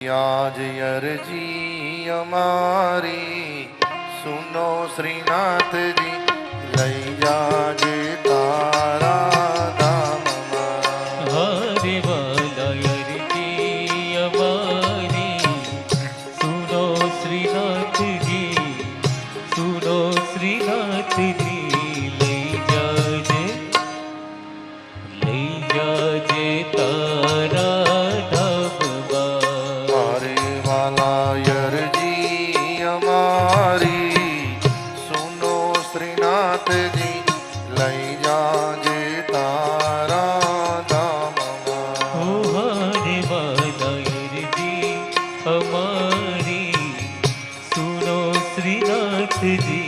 आज अरजी हमारी सुनो श्रीनाथ जी लई जाज तारा धाम हरे वाला अरजी हमारी सुनो श्रीनाथ जी लई जाजे तारा श्रीनाथ जी लई जाजे तारा धाम हरे वाला अरजी हमारी सुनो श्रीनाथ जी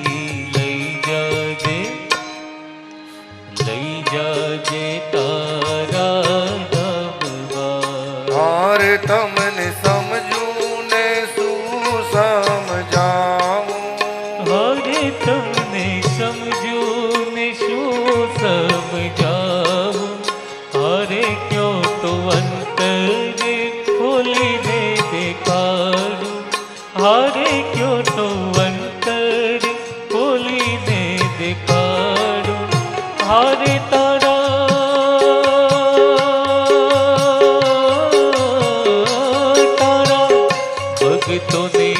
लई जाजे तारा धाम हार तमने समझू ने सु समझाऊं हरे तमने समझू ने शू समझाऊं हरे क्यों तो अंतर खोली दे देखाड़ू हरे क्यों तो अंतर खोली दे देखाड़ू हरे तारा भक्तों ने